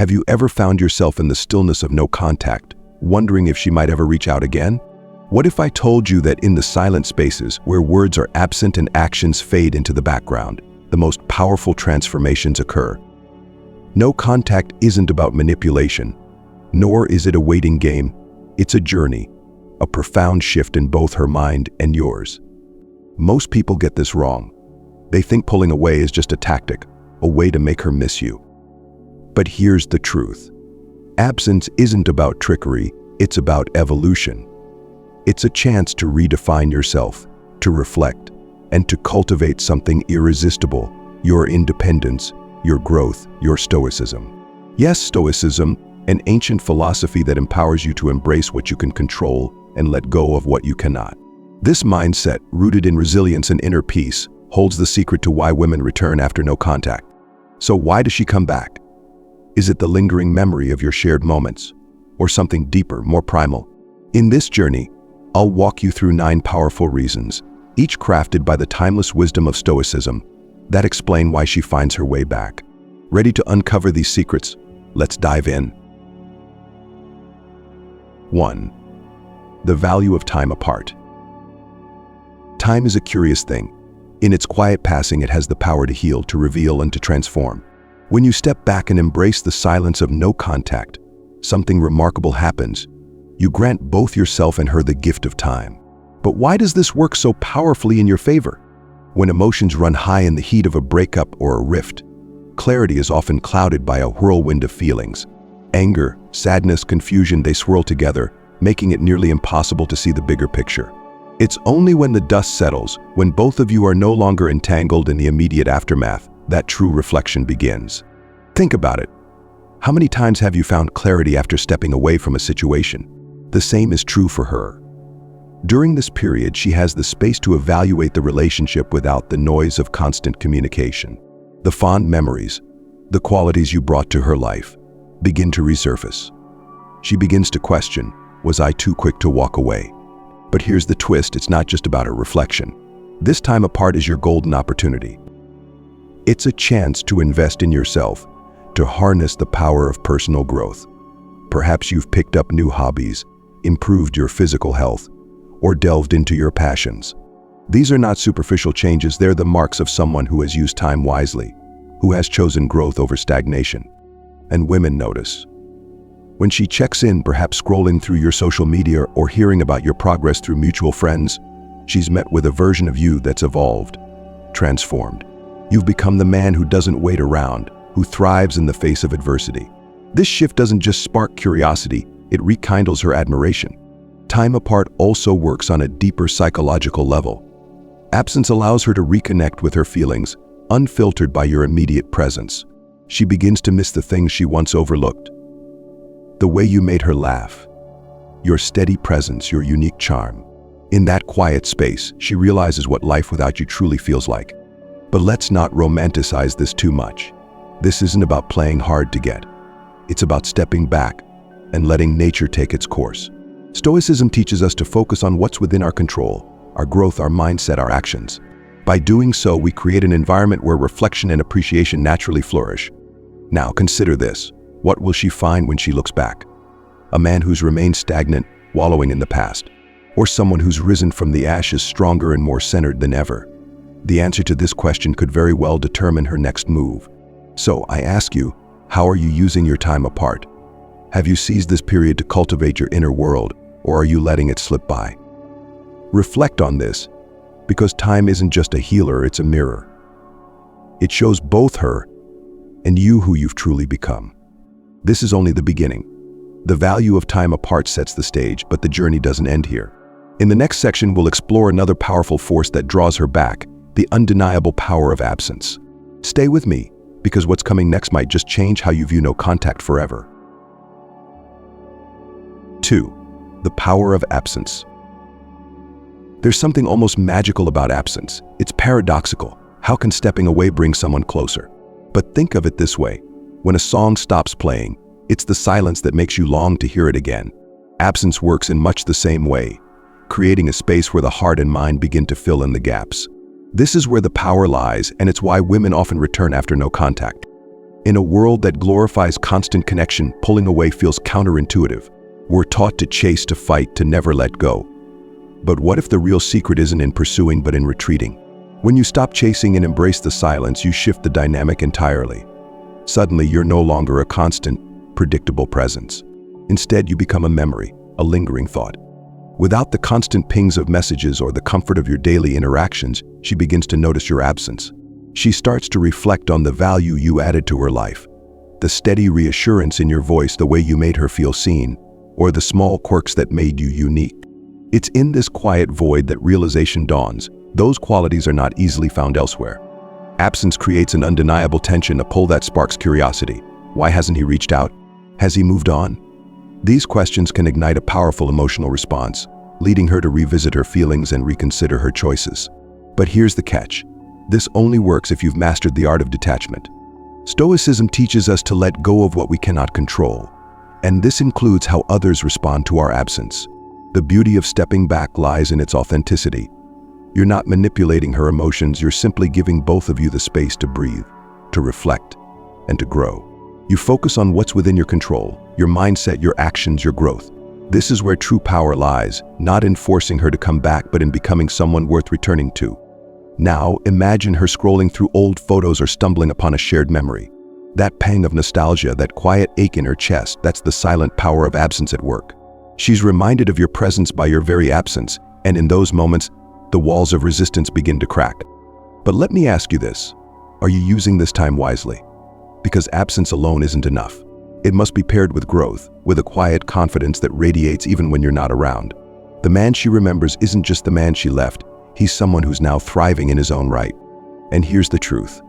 Have you ever found yourself in the stillness of no contact, wondering if she might ever reach out again? What if I told you that in the silent spaces where words are absent and actions fade into the background, the most powerful transformations occur? No contact isn't about manipulation, nor is it a waiting game. It's a journey, a profound shift in both her mind and yours. Most people get this wrong. They think pulling away is just a tactic, a way to make her miss you. But here's the truth. Absence isn't about trickery, it's about evolution. It's a chance to redefine yourself, to reflect, and to cultivate something irresistible: your independence, your growth, your stoicism. Yes, stoicism, an ancient philosophy that empowers you to embrace what you can control and let go of what you cannot. This mindset, rooted in resilience and inner peace, holds the secret to why women return after no contact. So why does she come back? Is it the lingering memory of your shared moments, or something deeper, more primal? In this journey, I'll walk you through 9 powerful reasons, each crafted by the timeless wisdom of Stoicism, that explain why she finds her way back. Ready to uncover these secrets? Let's dive in. 1. The value of time apart. Time is a curious thing. In its quiet passing, it has the power to heal, to reveal, and to transform. When you step back and embrace the silence of no contact, something remarkable happens. You grant both yourself and her the gift of time. But why does this work so powerfully in your favor? When emotions run high in the heat of a breakup or a rift, clarity is often clouded by a whirlwind of feelings. Anger, sadness, confusion, they swirl together, making it nearly impossible to see the bigger picture. It's only when the dust settles, when both of you are no longer entangled in the immediate aftermath, that true reflection begins. Think about it. How many times have you found clarity after stepping away from a situation? The same is true for her. During this period, she has the space to evaluate the relationship without the noise of constant communication. The fond memories, the qualities you brought to her life, begin to resurface. She begins to question, was I too quick to walk away? But here's the twist, it's not just about her reflection. This time apart is your golden opportunity. It's a chance to invest in yourself, to harness the power of personal growth. Perhaps you've picked up new hobbies, improved your physical health, or delved into your passions. These are not superficial changes, they're the marks of someone who has used time wisely, who has chosen growth over stagnation. And women notice. When she checks in, perhaps scrolling through your social media or hearing about your progress through mutual friends, she's met with a version of you that's evolved, transformed. You've become the man who doesn't wait around, who thrives in the face of adversity. This shift doesn't just spark curiosity, it rekindles her admiration. Time apart also works on a deeper psychological level. Absence allows her to reconnect with her feelings, unfiltered by your immediate presence. She begins to miss the things she once overlooked. The way you made her laugh, your steady presence, your unique charm. In that quiet space, she realizes what life without you truly feels like. But let's not romanticize this too much. This isn't about playing hard to get. It's about stepping back and letting nature take its course. Stoicism teaches us to focus on what's within our control, our growth, our mindset, our actions. By doing so, we create an environment where reflection and appreciation naturally flourish. Now consider this. What will she find when she looks back? A man who's remained stagnant, wallowing in the past, or someone who's risen from the ashes stronger and more centered than ever? The answer to this question could very well determine her next move. So I ask you, how are you using your time apart? Have you seized this period to cultivate your inner world, or are you letting it slip by? Reflect on this, because time isn't just a healer, it's a mirror. It shows both her and you who you've truly become. This is only the beginning. The value of time apart sets the stage, but the journey doesn't end here. In the next section, we'll explore another powerful force that draws her back, the undeniable power of absence. Stay with me, because what's coming next might just change how you view no contact forever. 2. The power of absence. There's something almost magical about absence. It's paradoxical. How can stepping away bring someone closer? But think of it this way. When a song stops playing, it's the silence that makes you long to hear it again. Absence works in much the same way, creating a space where the heart and mind begin to fill in the gaps. This is where the power lies, and it's why women often return after no contact. In a world that glorifies constant connection, pulling away feels counterintuitive. We're taught to chase, to fight, to never let go. But what if the real secret isn't in pursuing but in retreating? When you stop chasing and embrace the silence, you shift the dynamic entirely. Suddenly, you're no longer a constant, predictable presence. Instead, you become a memory, a lingering thought. Without the constant pings of messages or the comfort of your daily interactions, she begins to notice your absence. She starts to reflect on the value you added to her life, the steady reassurance in your voice, the way you made her feel seen, or the small quirks that made you unique. It's in this quiet void that realization dawns. Those qualities are not easily found elsewhere. Absence creates an undeniable tension, a pull that sparks curiosity. Why hasn't he reached out? Has he moved on? These questions can ignite a powerful emotional response, leading her to revisit her feelings and reconsider her choices. But here's the catch. This only works if you've mastered the art of detachment. Stoicism teaches us to let go of what we cannot control, and this includes how others respond to our absence. The beauty of stepping back lies in its authenticity. You're not manipulating her emotions, you're simply giving both of you the space to breathe, to reflect, and to grow. You focus on what's within your control, your mindset, your actions, your growth. This is where true power lies, not in forcing her to come back, but in becoming someone worth returning to. Now, imagine her scrolling through old photos or stumbling upon a shared memory. That pang of nostalgia, that quiet ache in her chest, that's the silent power of absence at work. She's reminded of your presence by your very absence, and in those moments, the walls of resistance begin to crack. But let me ask you this, are you using this time wisely? Because absence alone isn't enough. It must be paired with growth, with a quiet confidence that radiates even when you're not around. The man she remembers isn't just the man she left, he's someone who's now thriving in his own right. And here's the truth.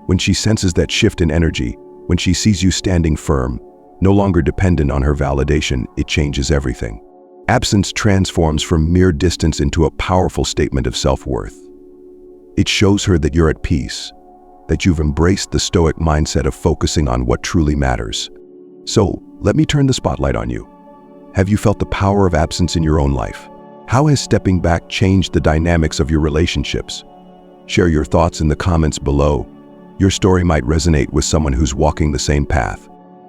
When she senses that shift in energy, when she sees you standing firm, no longer dependent on her validation, it changes everything. Absence transforms from mere distance into a powerful statement of self-worth. It shows her that you're at peace, that you've embraced the Stoic mindset of focusing on what truly matters. So, let me turn the spotlight on you. Have you felt the power of absence in your own life? How has stepping back changed the dynamics of your relationships? Share your thoughts in the comments below. Your story might resonate with someone who's walking the same path.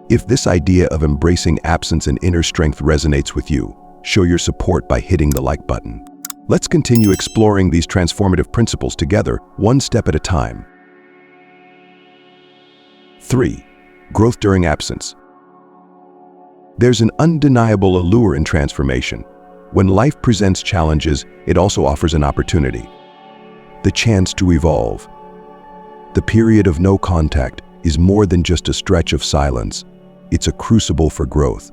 If this idea of embracing absence and inner strength resonates with you, show your support by hitting the like button. Let's continue exploring these transformative principles together, one step at a time. 3. Growth during absence. There's an undeniable allure in transformation. When life presents challenges, it also offers an opportunity. The chance to evolve. The period of no contact is more than just a stretch of silence. It's a crucible for growth,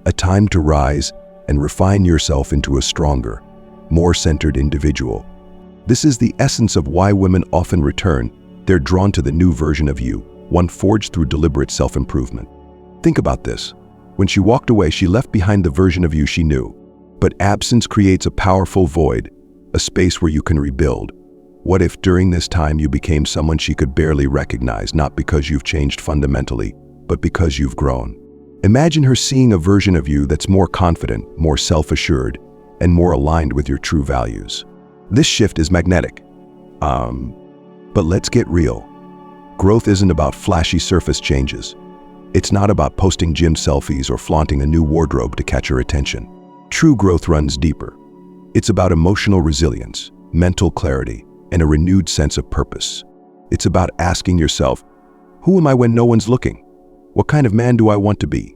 a time to rise and refine yourself into a stronger, more centered individual. This is the essence of why women often return. They're drawn to the new version of you, one forged through deliberate self-improvement. Think about this. When she walked away, she left behind the version of you she knew. But absence creates a powerful void, a space where you can rebuild. What if during this time you became someone she could barely recognize, not because you've changed fundamentally, but because you've grown? Imagine her seeing a version of you that's more confident, more self-assured, and more aligned with your true values. This shift is magnetic. But let's get real. Growth isn't about flashy surface changes. It's not about posting gym selfies or flaunting a new wardrobe to catch her attention. True growth runs deeper. It's about emotional resilience, mental clarity, and a renewed sense of purpose. It's about asking yourself, who am I when no one's looking? What kind of man do I want to be?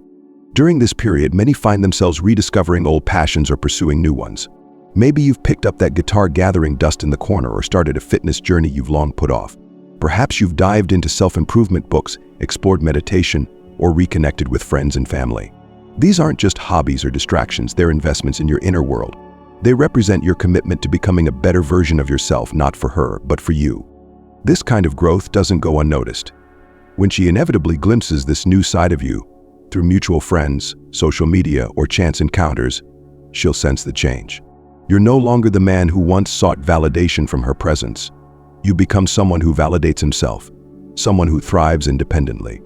During this period, many find themselves rediscovering old passions or pursuing new ones. Maybe you've picked up that guitar gathering dust in the corner or started a fitness journey you've long put off. Perhaps you've dived into self-improvement books, explored meditation, or reconnected with friends and family. These aren't just hobbies or distractions, they're investments in your inner world. They represent your commitment to becoming a better version of yourself, not for her, but for you. This kind of growth doesn't go unnoticed. When she inevitably glimpses this new side of you, through mutual friends, social media, or chance encounters, she'll sense the change. You're no longer the man who once sought validation from her presence. You become someone who validates himself, someone who thrives independently.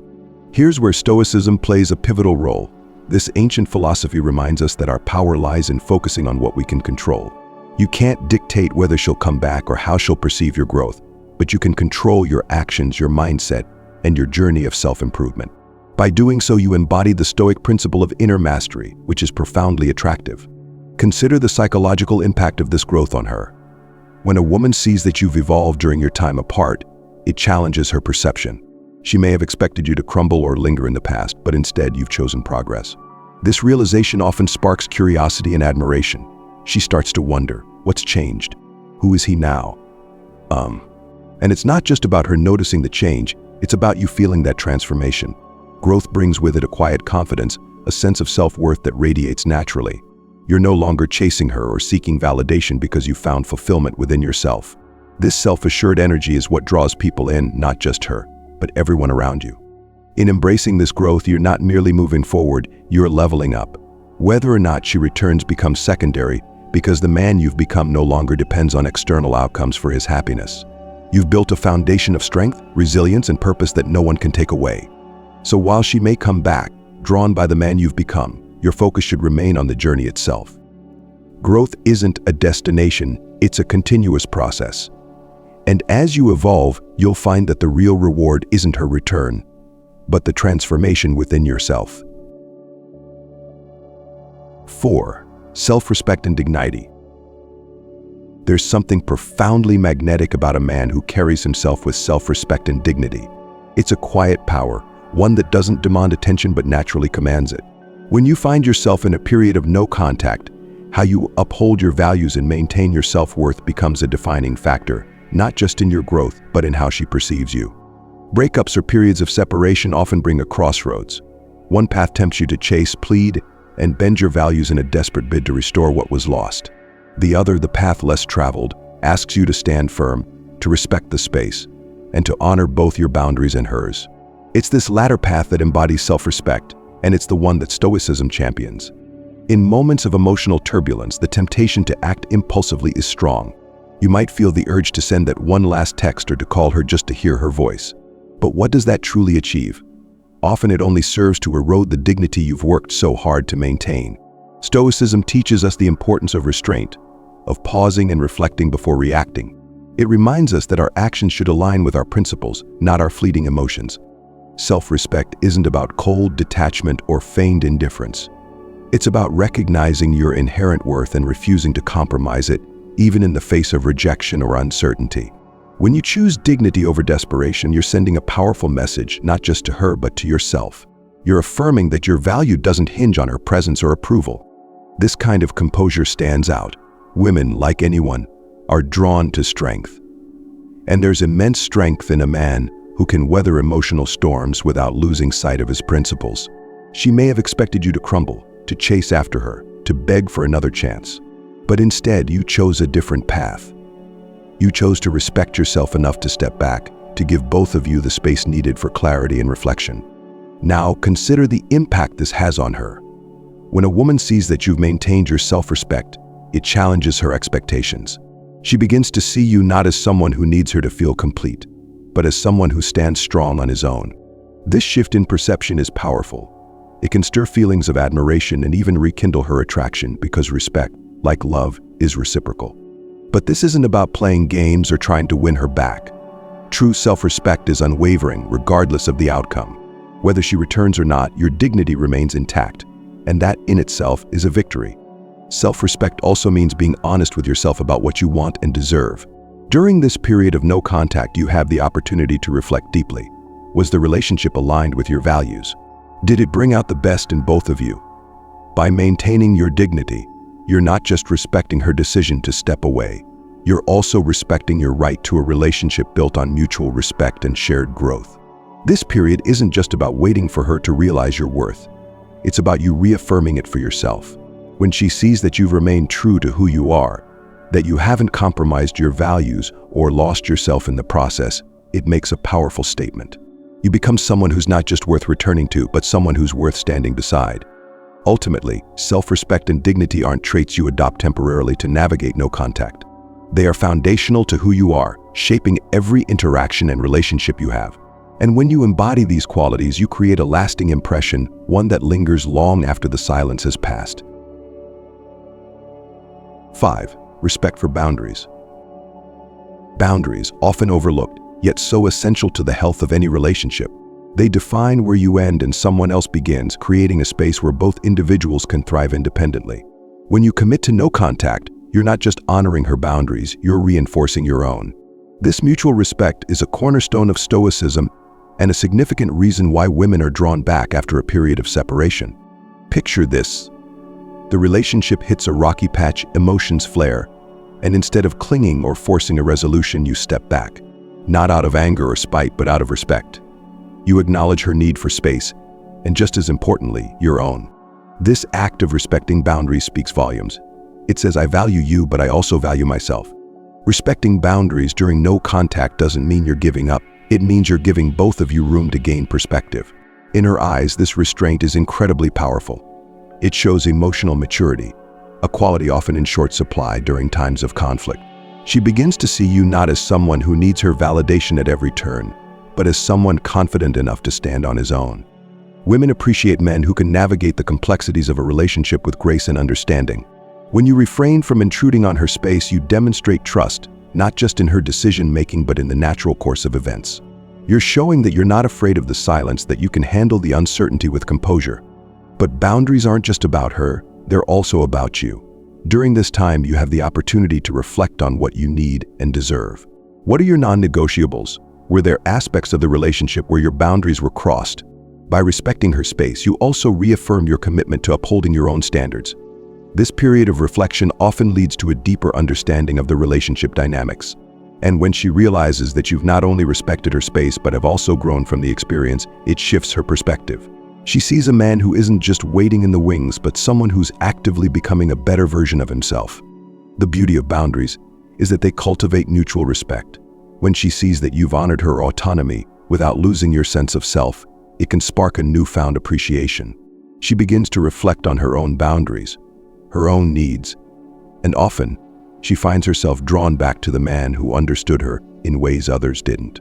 Here's where Stoicism plays a pivotal role. This ancient philosophy reminds us that our power lies in focusing on what we can control. You can't dictate whether she'll come back or how she'll perceive your growth, but you can control your actions, your mindset, and your journey of self-improvement. By doing so, you embody the Stoic principle of inner mastery, which is profoundly attractive. Consider the psychological impact of this growth on her. When a woman sees that you've evolved during your time apart, it challenges her perception. She may have expected you to crumble or linger in the past, but instead you've chosen progress. This realization often sparks curiosity and admiration. She starts to wonder, what's changed? Who is he now? And it's not just about her noticing the change, it's about you feeling that transformation. Growth brings with it a quiet confidence, a sense of self-worth that radiates naturally. You're no longer chasing her or seeking validation because you found fulfillment within yourself. This self-assured energy is what draws people in, not just her, but everyone around you. In embracing this growth, you're not merely moving forward, you're leveling up. Whether or not she returns becomes secondary, because the man you've become no longer depends on external outcomes for his happiness. You've built a foundation of strength, resilience, and purpose that no one can take away. So while she may come back, drawn by the man you've become, your focus should remain on the journey itself. Growth isn't a destination, it's a continuous process. And as you evolve, you'll find that the real reward isn't her return, but the transformation within yourself. 4. Self-respect and dignity. There's something profoundly magnetic about a man who carries himself with self-respect and dignity. It's a quiet power, one that doesn't demand attention but naturally commands it. When you find yourself in a period of no contact, how you uphold your values and maintain your self-worth becomes a defining factor, not just in your growth, but in how she perceives you. Breakups or periods of separation often bring a crossroads. One path tempts you to chase, plead, and bend your values in a desperate bid to restore what was lost. The other, the path less traveled, asks you to stand firm, to respect the space, and to honor both your boundaries and hers. It's this latter path that embodies self-respect, and it's the one that Stoicism champions. In moments of emotional turbulence, the temptation to act impulsively is strong. You might feel the urge to send that one last text or to call her just to hear her voice. But what does that truly achieve? Often it only serves to erode the dignity you've worked so hard to maintain. Stoicism teaches us the importance of restraint, of pausing and reflecting before reacting. It reminds us that our actions should align with our principles, not our fleeting emotions. Self-respect isn't about cold detachment or feigned indifference. It's about recognizing your inherent worth and refusing to compromise it, even in the face of rejection or uncertainty. When you choose dignity over desperation, you're sending a powerful message, not just to her, but to yourself. You're affirming that your value doesn't hinge on her presence or approval. This kind of composure stands out. Women, like anyone, are drawn to strength. And there's immense strength in a man who can weather emotional storms without losing sight of his principles. She may have expected you to crumble, to chase after her, to beg for another chance. But instead, you chose a different path. You chose to respect yourself enough to step back, to give both of you the space needed for clarity and reflection. Now, consider the impact this has on her. When a woman sees that you've maintained your self-respect, it challenges her expectations. She begins to see you not as someone who needs her to feel complete, but as someone who stands strong on his own. This shift in perception is powerful. It can stir feelings of admiration and even rekindle her attraction, because respect, like love, is reciprocal. But this isn't about playing games or trying to win her back. True self-respect is unwavering, regardless of the outcome. Whether she returns or not, your dignity remains intact, and that in itself is a victory. Self-respect also means being honest with yourself about what you want and deserve. During this period of no contact, you have the opportunity to reflect deeply. Was the relationship aligned with your values? Did it bring out the best in both of you? By maintaining your dignity, you're not just respecting her decision to step away, you're also respecting your right to a relationship built on mutual respect and shared growth. This period isn't just about waiting for her to realize your worth. It's about you reaffirming it for yourself. When she sees that you've remained true to who you are, that you haven't compromised your values or lost yourself in the process, it makes a powerful statement. You become someone who's not just worth returning to, but someone who's worth standing beside. Ultimately, self-respect and dignity aren't traits you adopt temporarily to navigate no contact. They are foundational to who you are, shaping every interaction and relationship you have. And when you embody these qualities, you create a lasting impression, one that lingers long after the silence has passed. 5. Respect for boundaries. Boundaries, often overlooked, yet so essential to the health of any relationship. They define where you end and someone else begins, creating a space where both individuals can thrive independently. When you commit to no contact, you're not just honoring her boundaries, you're reinforcing your own. This mutual respect is a cornerstone of Stoicism and a significant reason why women are drawn back after a period of separation. Picture this. The relationship hits a rocky patch, emotions flare, and instead of clinging or forcing a resolution, you step back. Not out of anger or spite, but out of respect. You acknowledge her need for space, and just as importantly, your own. This act of respecting boundaries speaks volumes. It says, I value you, but I also value myself. Respecting boundaries during no contact doesn't mean you're giving up. It means you're giving both of you room to gain perspective. In her eyes, this restraint is incredibly powerful. It shows emotional maturity, a quality often in short supply during times of conflict. She begins to see you not as someone who needs her validation at every turn, but as someone confident enough to stand on his own. Women appreciate men who can navigate the complexities of a relationship with grace and understanding. When you refrain from intruding on her space, you demonstrate trust, not just in her decision-making, but in the natural course of events. You're showing that you're not afraid of the silence, that you can handle the uncertainty with composure. But boundaries aren't just about her, they're also about you. During this time, you have the opportunity to reflect on what you need and deserve. What are your non-negotiables? Were there aspects of the relationship where your boundaries were crossed? By respecting her space, you also reaffirm your commitment to upholding your own standards. This period of reflection often leads to a deeper understanding of the relationship dynamics. And when she realizes that you've not only respected her space but have also grown from the experience, it shifts her perspective. She sees a man who isn't just waiting in the wings, but someone who's actively becoming a better version of himself. The beauty of boundaries is that they cultivate mutual respect. When she sees that you've honored her autonomy without losing your sense of self, it can spark a newfound appreciation. She begins to reflect on her own boundaries, her own needs, and often she finds herself drawn back to the man who understood her in ways others didn't.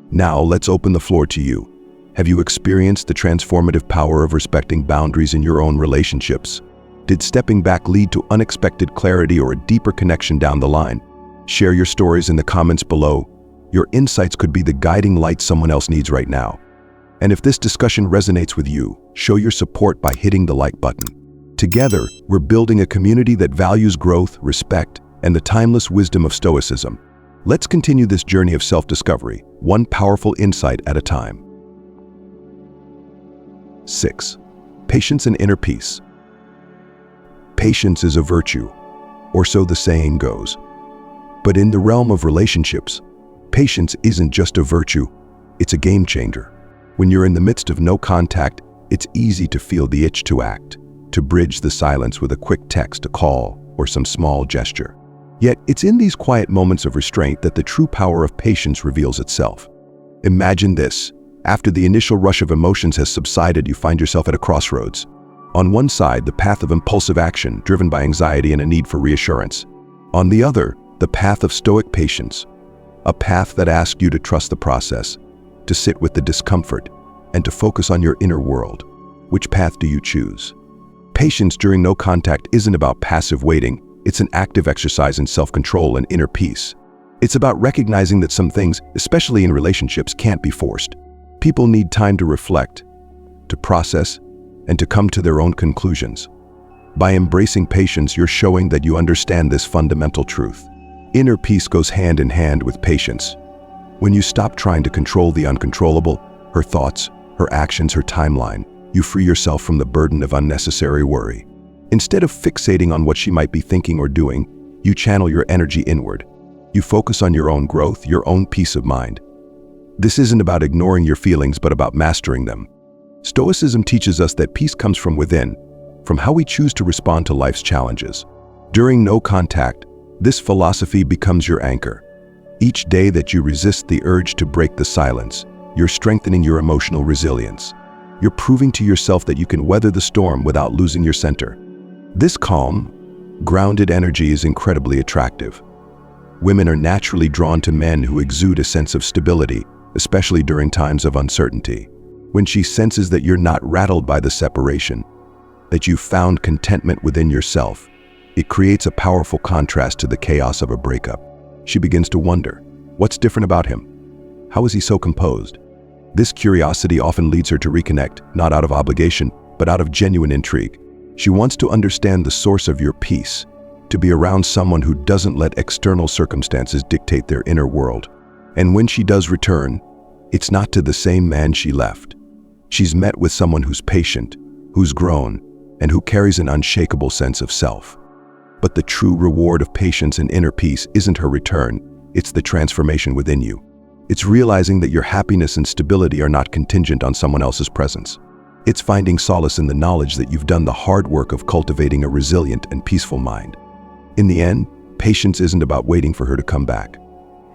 Now let's open the floor to you. Have you experienced the transformative power of respecting boundaries in your own relationships? Did stepping back lead to unexpected clarity or a deeper connection down the line? Share your stories in the comments below. Your insights could be the guiding light someone else needs right now. And if this discussion resonates with you, show your support by hitting the like button. Together, we're building a community that values growth, respect, and the timeless wisdom of Stoicism. Let's continue this journey of self-discovery, one powerful insight at a time. 6. Patience and inner peace. Patience is a virtue, or so the saying goes. But in the realm of relationships, patience isn't just a virtue, it's a game changer. When you're in the midst of no contact, it's easy to feel the itch to act, to bridge the silence with a quick text, a call, or some small gesture. Yet, it's in these quiet moments of restraint that the true power of patience reveals itself. Imagine this. After the initial rush of emotions has subsided, you find yourself at a crossroads. On one side, the path of impulsive action, driven by anxiety and a need for reassurance. On the other, the path of stoic patience, a path that asks you to trust the process, to sit with the discomfort, and to focus on your inner world. Which path do you choose? Patience during no contact isn't about passive waiting, it's an active exercise in self-control and inner peace. It's about recognizing that some things, especially in relationships, can't be forced. People need time to reflect, to process, and to come to their own conclusions. By embracing patience, you're showing that you understand this fundamental truth. Inner peace goes hand in hand with patience. When you stop trying to control the uncontrollable, her thoughts, her actions, her timeline, you free yourself from the burden of unnecessary worry. Instead of fixating on what she might be thinking or doing, you channel your energy inward. You focus on your own growth, your own peace of mind. This isn't about ignoring your feelings, but about mastering them. Stoicism teaches us that peace comes from within, from how we choose to respond to life's challenges. During no contact, this philosophy becomes your anchor. Each day that you resist the urge to break the silence, you're strengthening your emotional resilience. You're proving to yourself that you can weather the storm without losing your center. This calm, grounded energy is incredibly attractive. Women are naturally drawn to men who exude a sense of stability, especially during times of uncertainty. When she senses that you're not rattled by the separation, that you've found contentment within yourself, it creates a powerful contrast to the chaos of a breakup. She begins to wonder, what's different about him? How is he so composed? This curiosity often leads her to reconnect, not out of obligation, but out of genuine intrigue. She wants to understand the source of your peace, to be around someone who doesn't let external circumstances dictate their inner world. And when she does return, it's not to the same man she left. She's met with someone who's patient, who's grown, and who carries an unshakable sense of self. But the true reward of patience and inner peace isn't her return, it's the transformation within you. It's realizing that your happiness and stability are not contingent on someone else's presence. It's finding solace in the knowledge that you've done the hard work of cultivating a resilient and peaceful mind. In the end, patience isn't about waiting for her to come back.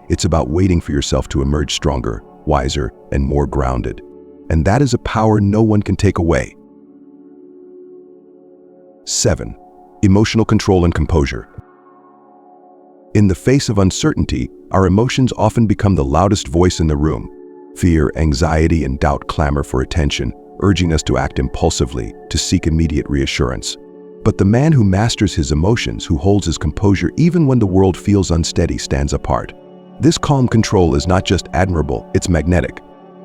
It's about waiting for yourself to emerge stronger, wiser, and more grounded. And that is a power no one can take away. 7. Emotional control and composure. In the face of uncertainty, our emotions often become the loudest voice in the room. Fear, anxiety, and doubt clamor for attention, urging us to act impulsively, to seek immediate reassurance. But the man who masters his emotions, who holds his composure even when the world feels unsteady, stands apart. This calm control is not just admirable, it's magnetic.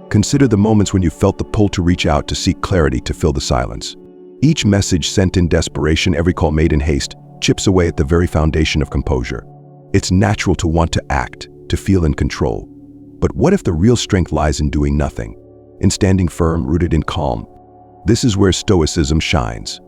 Consider the moments when you felt the pull to reach out, to seek clarity, to fill the silence. Each message sent in desperation, every call made in haste, chips away at the very foundation of composure. It's natural to want to act, to feel in control. But what if the real strength lies in doing nothing? In standing firm, rooted in calm? This is where Stoicism shines.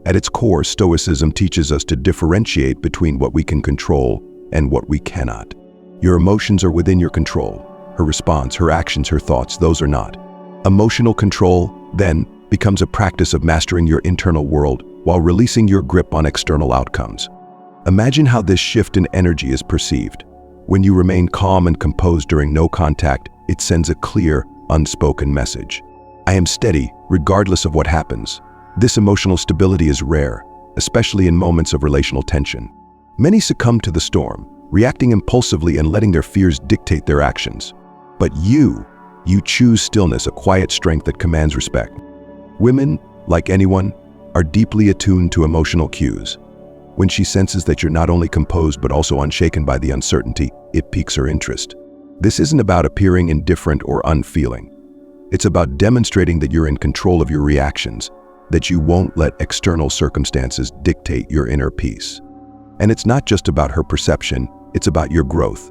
At its core, Stoicism teaches us to differentiate between what we can control and what we cannot. Your emotions are within your control. Her response, her actions, her thoughts, those are not. Emotional control, then, becomes a practice of mastering your internal world while releasing your grip on external outcomes. Imagine how this shift in energy is perceived. When you remain calm and composed during no contact, it sends a clear, unspoken message. I am steady, regardless of what happens. This emotional stability is rare, especially in moments of relational tension. Many succumb to the storm, reacting impulsively and letting their fears dictate their actions. But you choose stillness, a quiet strength that commands respect. Women, like anyone, are deeply attuned to emotional cues. When she senses that you're not only composed but also unshaken by the uncertainty, it piques her interest. This isn't about appearing indifferent or unfeeling. It's about demonstrating that you're in control of your reactions, that you won't let external circumstances dictate your inner peace. And it's not just about her perception, it's about your growth.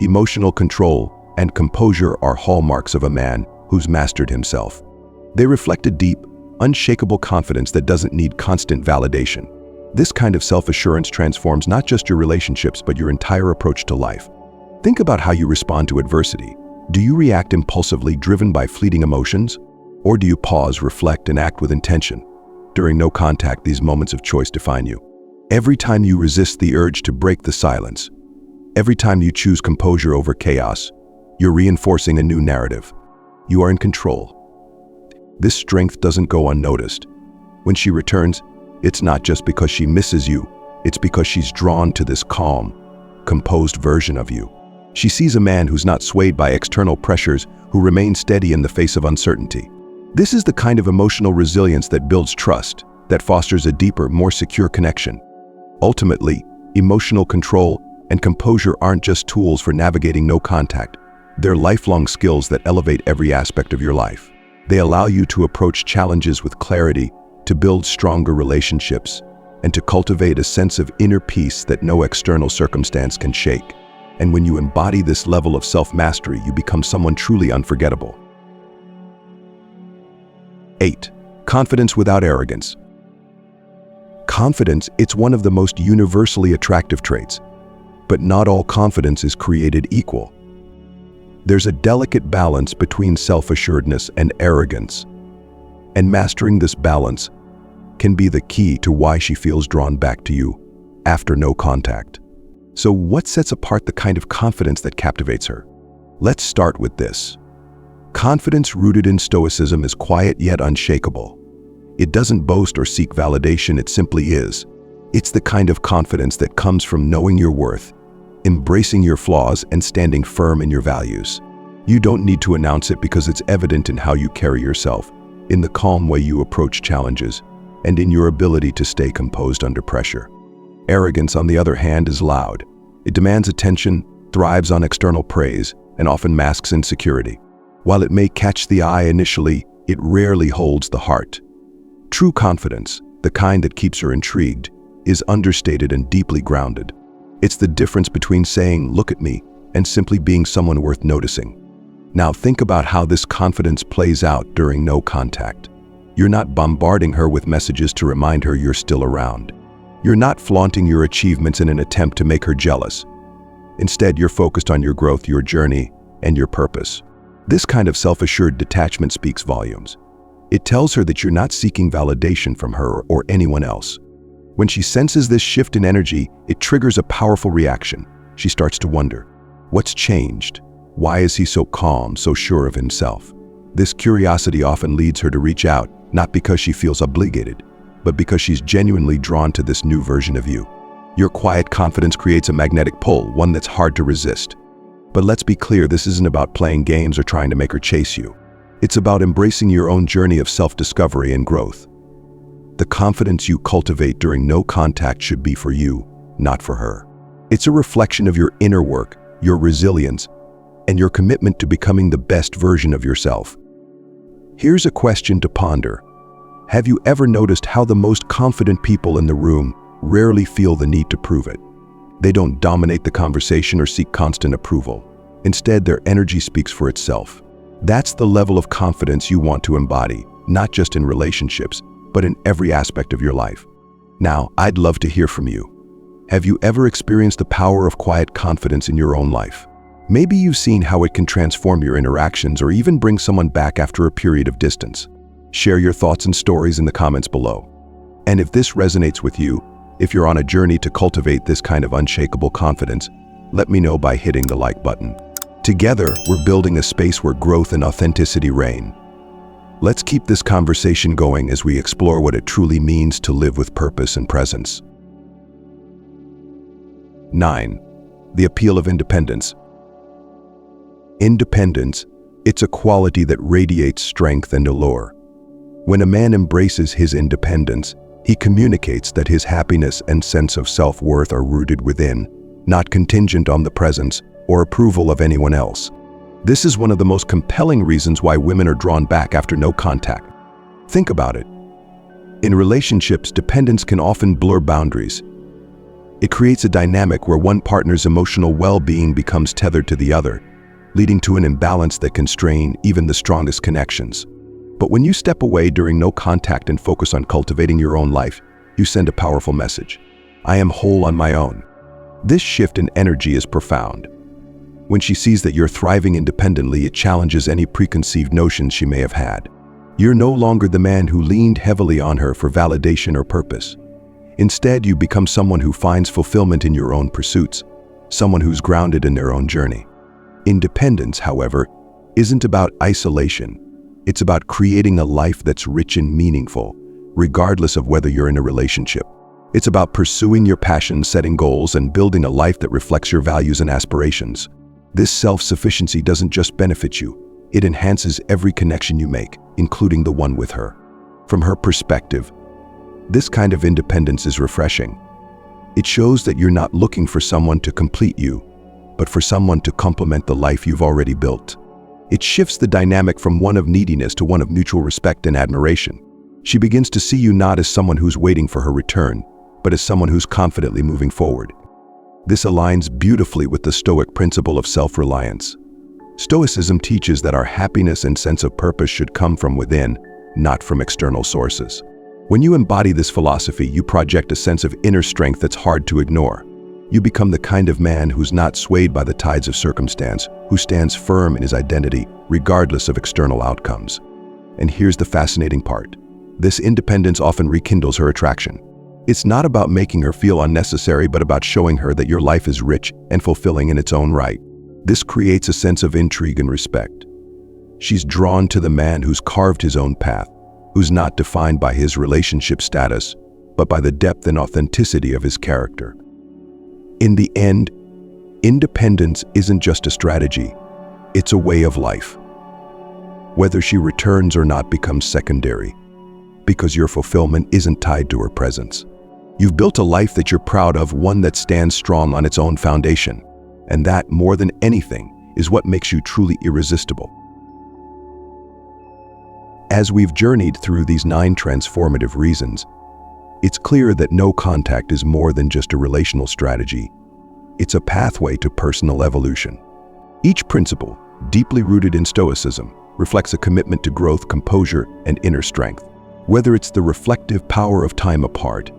Emotional control and composure are hallmarks of a man who's mastered himself. They reflect a deep, unshakable confidence that doesn't need constant validation. This kind of self-assurance transforms not just your relationships but your entire approach to life. Think about how you respond to adversity. Do you react impulsively, driven by fleeting emotions? Or do you pause, reflect, and act with intention? During no contact, these moments of choice define you. Every time you resist the urge to break the silence, every time you choose composure over chaos, you're reinforcing a new narrative. You are in control. This strength doesn't go unnoticed. When she returns, it's not just because she misses you, it's because she's drawn to this calm, composed version of you. She sees a man who's not swayed by external pressures, who remains steady in the face of uncertainty. This is the kind of emotional resilience that builds trust, that fosters a deeper, more secure connection. Ultimately, emotional control and composure aren't just tools for navigating no contact. They're lifelong skills that elevate every aspect of your life. They allow you to approach challenges with clarity, to build stronger relationships, and to cultivate a sense of inner peace that no external circumstance can shake. And when you embody this level of self-mastery, you become someone truly unforgettable. 8. Confidence without arrogance. Confidence, it's one of the most universally attractive traits. But not all confidence is created equal. There's a delicate balance between self-assuredness and arrogance. And mastering this balance can be the key to why she feels drawn back to you after no contact. So what sets apart the kind of confidence that captivates her? Let's start with this. Confidence rooted in Stoicism is quiet yet unshakable. It doesn't boast or seek validation, it simply is. It's the kind of confidence that comes from knowing your worth, embracing your flaws, and standing firm in your values. You don't need to announce it because it's evident in how you carry yourself, in the calm way you approach challenges, and in your ability to stay composed under pressure. Arrogance, on the other hand, is loud. It demands attention, thrives on external praise, and often masks insecurity. While it may catch the eye initially, it rarely holds the heart. True confidence, the kind that keeps her intrigued, is understated and deeply grounded. It's the difference between saying, "Look at me," and simply being someone worth noticing. Now think about how this confidence plays out during no contact. You're not bombarding her with messages to remind her you're still around. You're not flaunting your achievements in an attempt to make her jealous. Instead, you're focused on your growth, your journey, and your purpose. This kind of self-assured detachment speaks volumes. It tells her that you're not seeking validation from her or anyone else. When she senses this shift in energy, it triggers a powerful reaction. She starts to wonder, what's changed? Why is he so calm, so sure of himself? This curiosity often leads her to reach out, not because she feels obligated, but because she's genuinely drawn to this new version of you. Your quiet confidence creates a magnetic pull, one that's hard to resist. But let's be clear, this isn't about playing games or trying to make her chase you. It's about embracing your own journey of self-discovery and growth. The confidence you cultivate during no contact should be for you, not for her. It's a reflection of your inner work, your resilience, and your commitment to becoming the best version of yourself. Here's a question to ponder. Have you ever noticed how the most confident people in the room rarely feel the need to prove it? They don't dominate the conversation or seek constant approval. Instead, their energy speaks for itself. That's the level of confidence you want to embody, not just in relationships, but in every aspect of your life. Now, I'd love to hear from you. Have you ever experienced the power of quiet confidence in your own life? Maybe you've seen how it can transform your interactions or even bring someone back after a period of distance. Share your thoughts and stories in the comments below. And if this resonates with you, if you're on a journey to cultivate this kind of unshakable confidence, let me know by hitting the like button. Together, we're building a space where growth and authenticity reign. Let's keep this conversation going as we explore what it truly means to live with purpose and presence. 9. The appeal of independence. Independence, it's a quality that radiates strength and allure. When a man embraces his independence, he communicates that his happiness and sense of self-worth are rooted within, not contingent on the presence or approval of anyone else. This is one of the most compelling reasons why women are drawn back after no contact. Think about it. In relationships, dependence can often blur boundaries. It creates a dynamic where one partner's emotional well-being becomes tethered to the other, leading to an imbalance that can strain even the strongest connections. But when you step away during no contact and focus on cultivating your own life, you send a powerful message. I am whole on my own. This shift in energy is profound. When she sees that you're thriving independently, it challenges any preconceived notions she may have had. You're no longer the man who leaned heavily on her for validation or purpose. Instead, you become someone who finds fulfillment in your own pursuits, someone who's grounded in their own journey. Independence, however, isn't about isolation. It's about creating a life that's rich and meaningful, regardless of whether you're in a relationship. It's about pursuing your passions, setting goals, and building a life that reflects your values and aspirations. This self-sufficiency doesn't just benefit you, it enhances every connection you make, including the one with her. From her perspective, this kind of independence is refreshing. It shows that you're not looking for someone to complete you, but for someone to complement the life you've already built. It shifts the dynamic from one of neediness to one of mutual respect and admiration. She begins to see you not as someone who's waiting for her return, but as someone who's confidently moving forward. This aligns beautifully with the Stoic principle of self-reliance. Stoicism teaches that our happiness and sense of purpose should come from within, not from external sources. When you embody this philosophy, you project a sense of inner strength that's hard to ignore. You become the kind of man who's not swayed by the tides of circumstance, who stands firm in his identity, regardless of external outcomes. And here's the fascinating part. This independence often rekindles her attraction. It's not about making her feel unnecessary, but about showing her that your life is rich and fulfilling in its own right. This creates a sense of intrigue and respect. She's drawn to the man who's carved his own path, who's not defined by his relationship status, but by the depth and authenticity of his character. In the end, independence isn't just a strategy, it's a way of life. Whether she returns or not becomes secondary, because your fulfillment isn't tied to her presence. You've built a life that you're proud of, one that stands strong on its own foundation. And that, more than anything, is what makes you truly irresistible. As we've journeyed through these 9 transformative reasons, it's clear that no contact is more than just a relational strategy. It's a pathway to personal evolution. Each principle, deeply rooted in Stoicism, reflects a commitment to growth, composure, and inner strength. Whether it's the reflective power of time apart,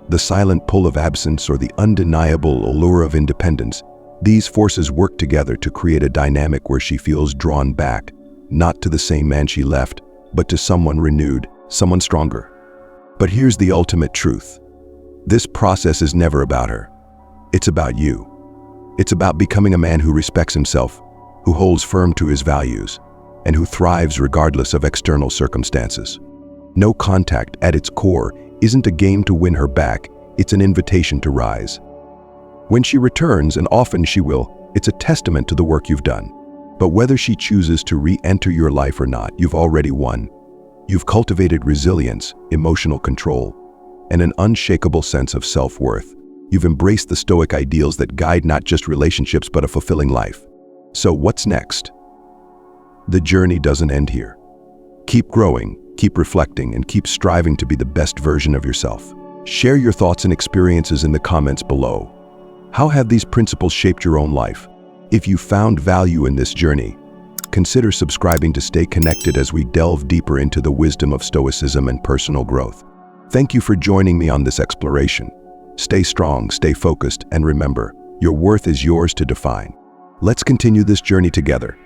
the silent pull of absence, or the undeniable allure of independence, these forces work together to create a dynamic where she feels drawn back, not to the same man she left, but to someone renewed, someone stronger. But here's the ultimate truth. This process is never about her. It's about you. It's about becoming a man who respects himself, who holds firm to his values, and who thrives regardless of external circumstances. No contact, at its core, isn't a game to win her back, it's an invitation to rise. When she returns, and often she will, it's a testament to the work you've done. But whether she chooses to re-enter your life or not, you've already won. You've cultivated resilience, emotional control, and an unshakable sense of self-worth. You've embraced the Stoic ideals that guide not just relationships but a fulfilling life. So what's next? The journey doesn't end here. Keep growing, keep reflecting, and keep striving to be the best version of yourself. Share your thoughts and experiences in the comments below. How have these principles shaped your own life? If you found value in this journey, consider subscribing to stay connected as we delve deeper into the wisdom of Stoicism and personal growth. Thank you for joining me on this exploration. Stay strong, stay focused, and remember, your worth is yours to define. Let's continue this journey together.